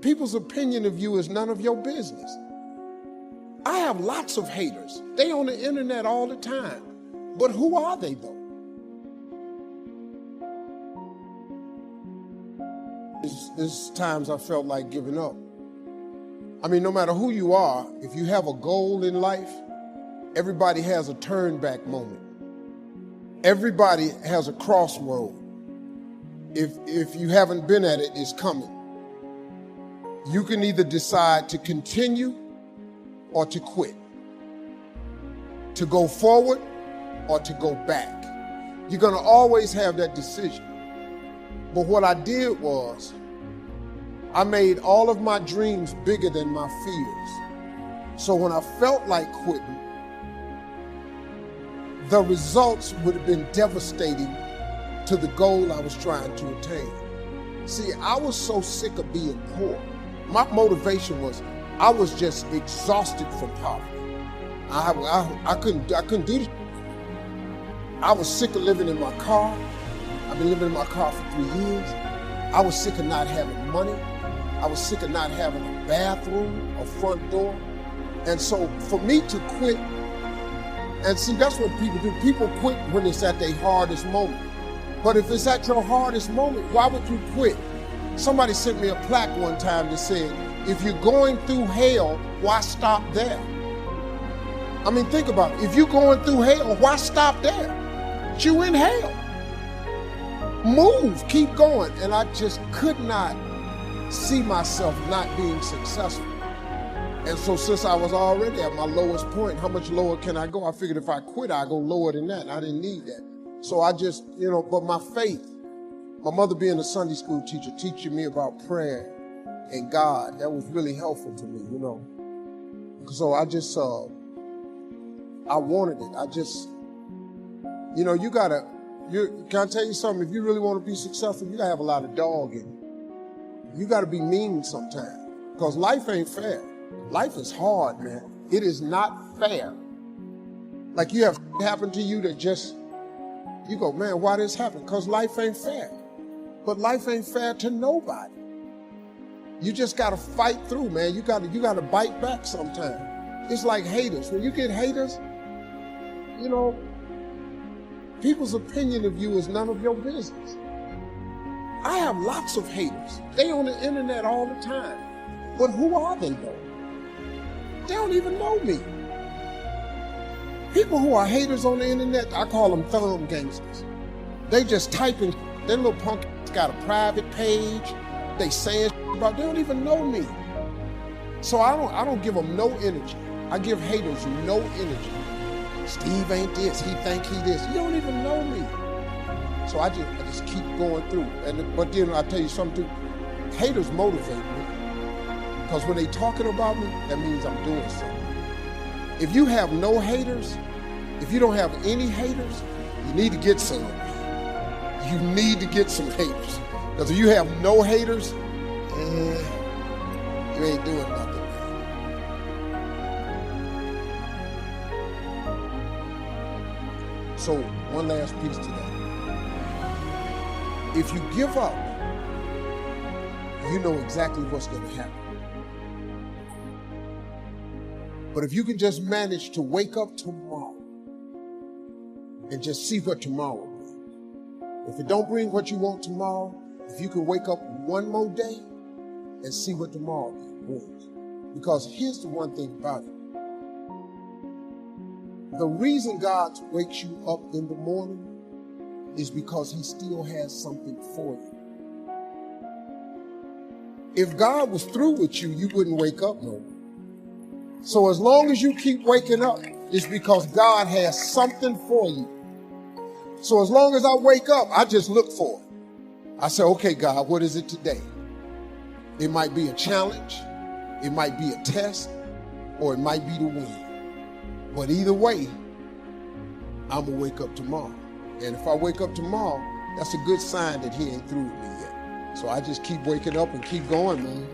People's opinion of you is none of your business. I have lots of haters. They on the internet all the time. But who are they though? There's times I felt like giving up. I mean, no matter who you are, if you have a goal in life, everybody has a turn back moment. Everybody has a crossroad. If you haven't been at it, it's coming. You can either decide to continue or to quit, to go forward or to go back. You're gonna always have that decision. But what I did was, I made all of my dreams bigger than my fears. So when I felt like quitting, the results would have been devastating to the goal I was trying to attain. See, I was so sick of being poor. My motivation was, I was just exhausted from poverty. I couldn't do this. I was sick of living in my car. I've been living in my car for 3 years. I was sick of not having money. I was sick of not having a bathroom, a front door. And so for me to quit, and see, that's what people do. People quit when it's at their hardest moment. But if it's at your hardest moment, why would you quit? Somebody sent me a plaque one time that said, if you're going through hell, why stop there? I mean, think about it. If you're going through hell, why stop there? You in hell. Move, keep going. And I just could not see myself not being successful. And so since I was already at my lowest point, how much lower can I go? I figured if I quit, I'd go lower than that. I didn't need that. So I just, but my faith, my mother being a Sunday school teacher, teaching me about prayer and God, that was really helpful to me, So I just, I wanted it. I just, can I tell you something? If you really want to be successful, you gotta have a lot of dog in you. You gotta be mean sometimes, because life ain't fair. Life is hard, man. It is not fair. Like you have happened to you that just, you go, man, why this happened? Because life ain't fair. But life ain't fair to nobody. You just gotta fight through, man. You gotta bite back sometimes. It's like haters. When you get haters, people's opinion of you is none of your business. I have lots of haters. They on the internet all the time. But who are they though? They don't even know me. People who are haters on the internet, I call them thumb gangsters. They just typing, their little punk got a private page. They saying about, they don't even know me. So I don't give them no energy. I give haters no energy. Steve ain't this, he think he this. You don't even know me. So I just keep going through. But then I tell you something too, haters motivate me. Because when they talking about me, that means I'm doing something. If you have no haters, if you don't have any haters, you need to get some. You need to get some haters. Because if you have no haters, you ain't doing nothing. So one last piece to that. If you give up, you know exactly what's going to happen. But if you can just manage to wake up tomorrow and just see what tomorrow brings. If it don't bring what you want tomorrow, if you can wake up one more day and see what tomorrow brings. Because here's the one thing about it. The reason God wakes you up in the morning is because he still has something for you. If God was through with you, you wouldn't wake up no more. So as long as you keep waking up, it's because God has something for you. So as long as I wake up, I just look for it. I say, okay, God, what is it today? It might be a challenge, it might be a test, or it might be the win. But either way, I'm gonna wake up tomorrow. And if I wake up tomorrow, that's a good sign that he ain't through with me yet. So I just keep waking up and keep going, man.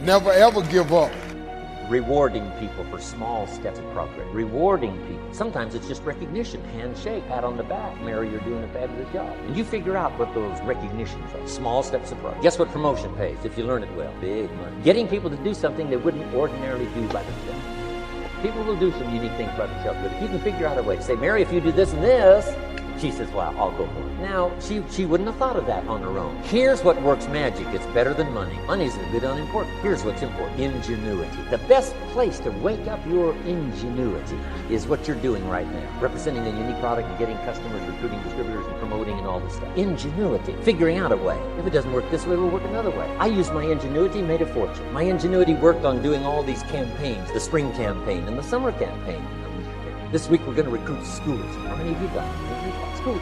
Never ever give up. Rewarding people for small steps of progress. Rewarding people. Sometimes it's just recognition, handshake, pat on the back. Mary, you're doing a fabulous job. And you figure out what those recognitions are. Small steps of progress. Guess what promotion pays if you learn it well? Big money. Getting people to do something they wouldn't ordinarily do by themselves. People will do some unique things by themselves, but if you can figure out a way to say, Mary, if you do this and this, she says, well, I'll go for it. Now, she wouldn't have thought of that on her own. Here's what works magic. It's better than money. Money's a bit unimportant. Here's what's important. Ingenuity. The best place to wake up your ingenuity is what you're doing right now. Representing a unique product and getting customers, recruiting distributors, and promoting and all this stuff. Ingenuity. Figuring out a way. If it doesn't work this way, it'll work another way. I used my ingenuity, made a fortune. My ingenuity worked on doing all these campaigns. The spring campaign and the summer campaign. This week we're going to recruit school teachers. How many of you got it?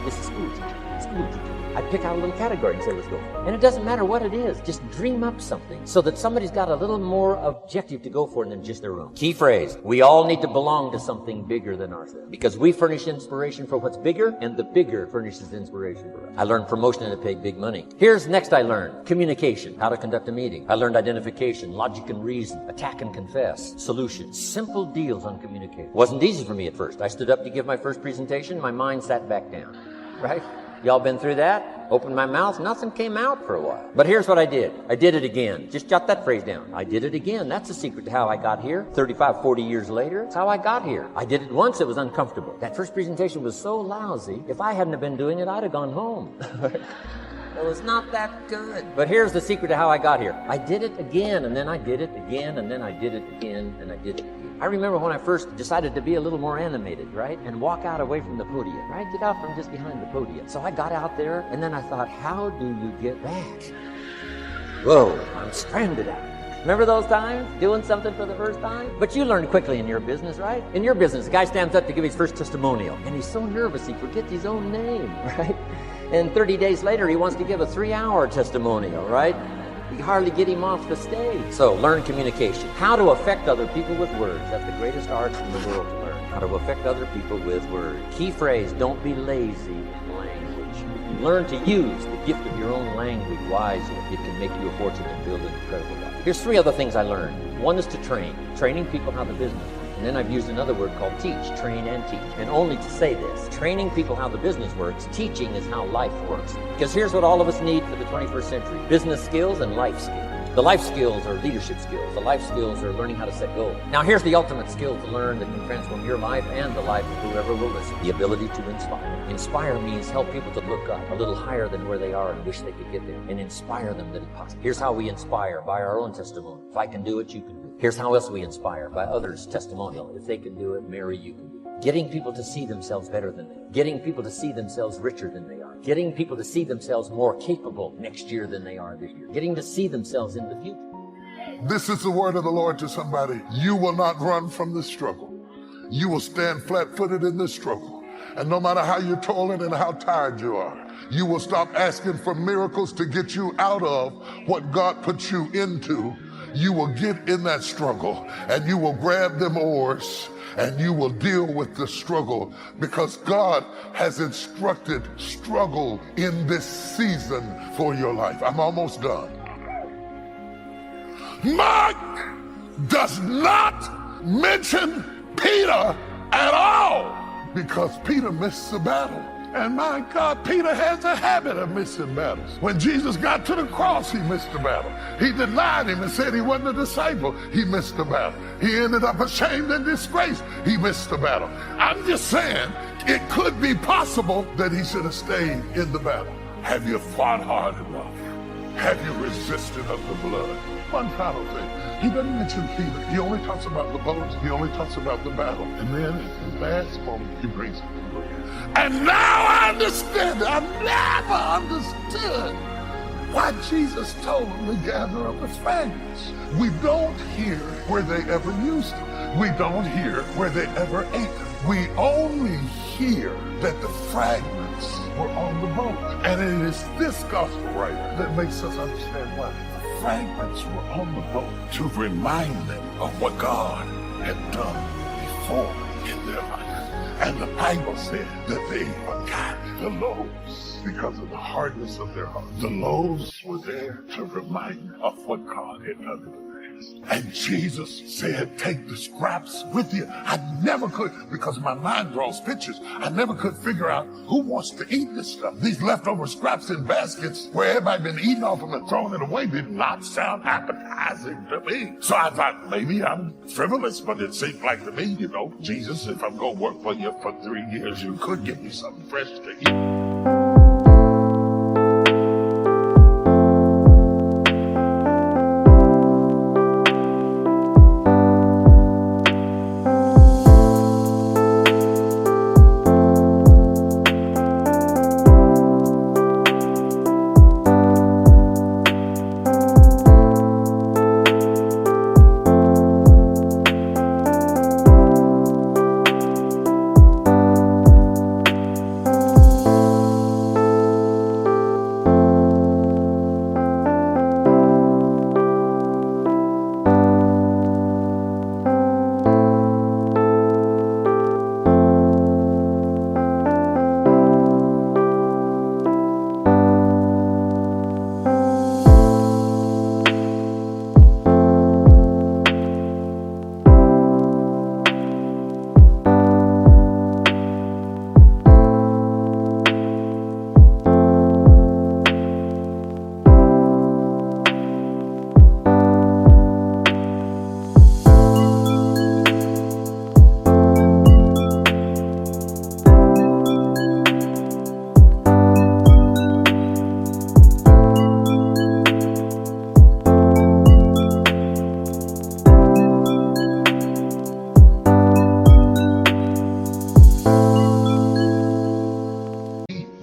This is school teacher. School teacher. I pick out a little category and say, let's go. And it doesn't matter what it is. Just dream up something so that somebody's got a little more objective to go for than just their own. Key phrase. We all need to belong to something bigger than ourselves. Because we furnish inspiration for what's bigger, and the bigger furnishes inspiration for us. I learned promotion and it paid big money. Here's next I learned. Communication. How to conduct a meeting. I learned identification, logic and reason, attack and confess, solutions. Simple deals on communication. Wasn't easy for me at first. I stood up to give my first presentation. My mind sat back down. Right? Y'all been through that? Opened my mouth, nothing came out for a while. But here's what I did. I did it again. Just jot that phrase down. I did it again. That's the secret to how I got here. 35, 40 years later, that's how I got here. I did it once, it was uncomfortable. That first presentation was so lousy, if I hadn't have been doing it, I'd have gone home. Well, it's not that good. But here's the secret to how I got here. I did it again, and then I did it again, and then I did it again, and I did it again. I remember when I first decided to be a little more animated, right? And walk out away from the podium, right? Get out from just behind the podium. So I got out there, and then I thought, how do you get back? Whoa, I'm stranded out. Remember those times? Doing something for the first time? But you learn quickly in your business, right? In your business, the guy stands up to give his first testimonial, and he's so nervous he forgets his own name, right? And 30 days later, he wants to give a 3-hour testimonial, right? You hardly get him off the stage. So learn communication. How to affect other people with words. That's the greatest art in the world to learn. How to affect other people with words. Key phrase, don't be lazy in language. Learn to use the gift of your own language wisely. It can make you a fortune and build an incredible life. Here's 3 other things I learned. One is to train. Training people how the business works. And then I've used another word called teach, train and teach. And only to say this, training people how the business works, teaching is how life works. Because here's what all of us need for the 21st century. Business skills and life skills. The life skills are leadership skills. The life skills are learning how to set goals. Now here's the ultimate skill to learn that can transform your life and the life of whoever will listen. The ability to inspire. Inspire means help people to look up a little higher than where they are and wish they could get there. And inspire them that it's possible. Here's how we inspire, by our own testimony. If I can do it, you can do it. Here's how else we inspire, by others' testimonial. If they can do it, Mary, you can do it. Getting people to see themselves better than they are. Getting people to see themselves richer than they are. Getting people to see themselves more capable next year than they are this year. Getting to see themselves in the future. This is the word of the Lord to somebody. You will not run from the struggle. You will stand flat-footed in the struggle. And no matter how you're toiling and how tired you are, you will stop asking for miracles to get you out of what God put you into. You will get in that struggle and you will grab them oars and you will deal with the struggle because God has instructed struggle in this season for your life. I'm almost done. Mark does not mention Peter at all because Peter missed the battle. And my God, Peter has a habit of missing battles. When Jesus got to the cross, he missed the battle. He denied him and said he wasn't a disciple. He missed the battle. He ended up ashamed and disgraced. He missed the battle. I'm just saying, it could be possible that he should have stayed in the battle. Have you fought hard enough? Have you resisted of the blood? One final thing. He doesn't mention Peter. He only talks about the boats. He only talks about the battle. And then at the last moment, he brings it to glory. And now I understand. I never understood why Jesus told them to gather up the fragments. We don't hear where they ever used them. We don't hear where they ever ate them. We only hear that the fragments were on the boat. And it is this gospel writer that makes us understand why. The fragments were on the boat to remind them of what God had done before in their life. And the Bible said that they forgot the loaves because of the hardness of their heart. The loaves were there to remind them of what God had done in their life. And Jesus said, take the scraps with you. I never could, because my mind draws pictures, I never could figure out who wants to eat this stuff. These leftover scraps in baskets where everybody been eating off them and throwing it away did not sound appetizing to me. So I thought, maybe I'm frivolous, but it seemed like to me, Jesus, if I'm going to work for you for 3 years, you could give me something fresh to eat.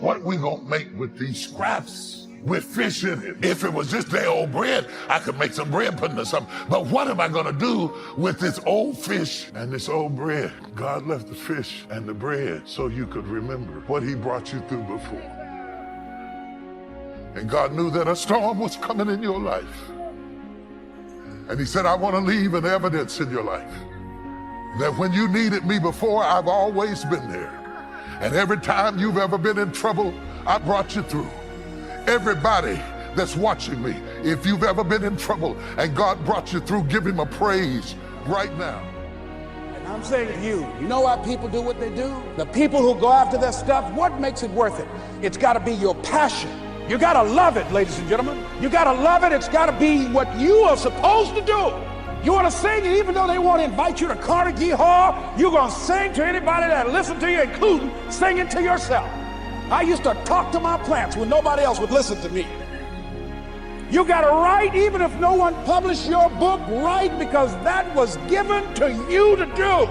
What we gonna make with these scraps with fish in it? If it was just their old bread, I could make some bread pudding or something. But what am I gonna do with this old fish and this old bread? God left the fish and the bread so you could remember what he brought you through before. And God knew that a storm was coming in your life. And he said, I want to leave an evidence in your life that when you needed me before, I've always been there. And every time you've ever been in trouble, I brought you through. Everybody that's watching me, if you've ever been in trouble and God brought you through, give him a praise right now. And I'm saying to you, you know why people do what they do? The people who go after their stuff, what makes it worth it? It's got to be your passion. You got to love it, ladies and gentlemen. You got to love it. It's got to be what you are supposed to do. You want to sing, and even though they won't invite you to Carnegie Hall, you're going to sing to anybody that listens to you, including singing to yourself. I used to talk to my plants when nobody else would listen to me. You got to write, even if no one published your book, write, because that was given to you to do.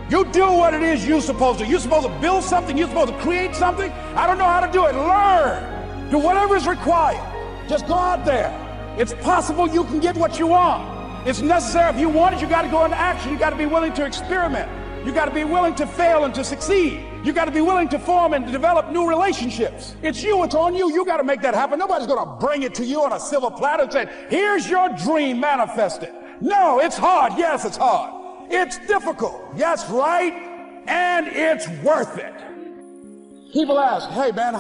You do what it is you're supposed to. You're supposed to build something. You're supposed to create something. I don't know how to do it. Learn. Do whatever is required. Just go out there. It's possible you can get what you want. It's necessary. If you want it, you got to go into action. You got to be willing to experiment. You got to be willing to fail and to succeed. You got to be willing to form and develop new relationships. It's you. It's on you. You got to make that happen. Nobody's going to bring it to you on a silver platter and say, here's your dream, manifest it. No, it's hard. Yes, it's hard. It's difficult. Yes, right. And it's worth it. People ask, hey, man,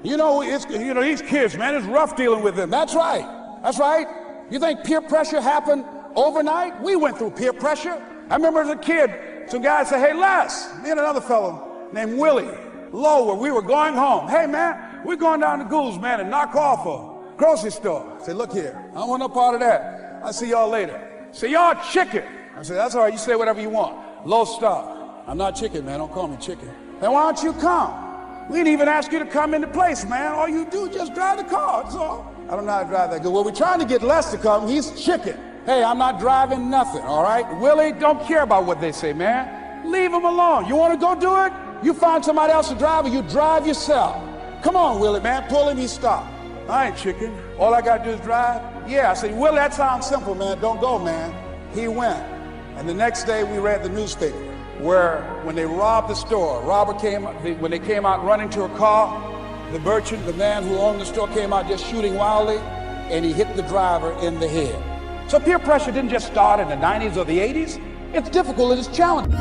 these kids, man, it's rough dealing with them. That's right. That's right. You think peer pressure happened overnight? We went through peer pressure. I remember as a kid, some guys said, hey, Les, me and another fellow named Willie Lower, we were going home. Hey, man, we're going down to Goulds, man, and knock off a grocery store. I said, look here, I don't want no part of that. I'll see y'all later. Say, y'all chicken. I said, that's all right, you say whatever you want. Low stop. I'm not chicken, man, don't call me chicken. Then why don't you come? We didn't even ask you to come into place, man. All you do is just drive the car, that's all. I don't know how to drive that good. Well, we're trying to get Les to come. He's chicken. Hey, I'm not driving nothing, all right? Willie, don't care about what they say, man. Leave him alone. You want to go do it? You find somebody else to drive, or you drive yourself. Come on, Willie, man. Pull him, he stopped. I ain't chicken. All I got to do is drive? Yeah. I said, Willie, that sounds simple, man. Don't go, man. He went. And the next day, we read the newspaper where when they robbed the store, when they came out running to a car, the merchant, the man who owned the store, came out just shooting wildly, and he hit the driver in the head. So peer pressure didn't just start in the 90s or the 80s. It's difficult, it is challenging.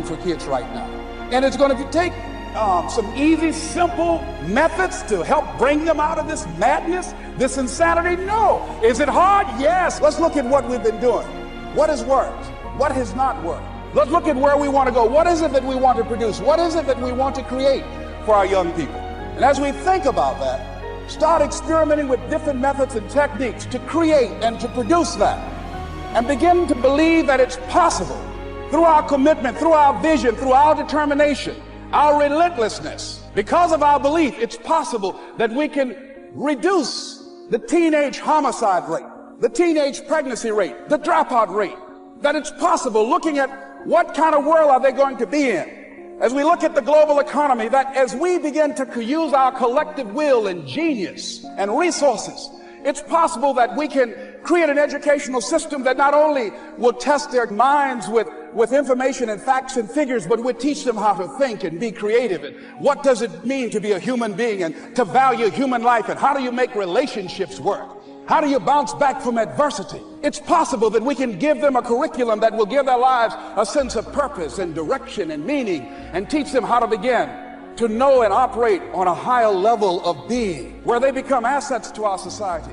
For kids right now, and it's going to take some easy, simple methods to help bring them out of this madness, this insanity. No. Is it hard? Yes. Let's look at what we've been doing. What has worked? What has not worked? Let's look at where we want to go. What is it that we want to produce? What is it that we want to create for our young people? And as we think about that, start experimenting with different methods and techniques to create and to produce that, and begin to believe that it's possible. Through our commitment, through our vision, through our determination, our relentlessness, because of our belief, it's possible that we can reduce the teenage homicide rate, the teenage pregnancy rate, the dropout rate, that it's possible, looking at what kind of world are they going to be in. As we look at the global economy, that as we begin to use our collective will and genius and resources, it's possible that we can create an educational system that not only will test their minds with information and facts and figures, but will teach them how to think and be creative, and what does it mean to be a human being, and to value human life, and how do you make relationships work? How do you bounce back from adversity? It's possible that we can give them a curriculum that will give their lives a sense of purpose and direction and meaning, and teach them how to begin to know and operate on a higher level of being, where they become assets to our society.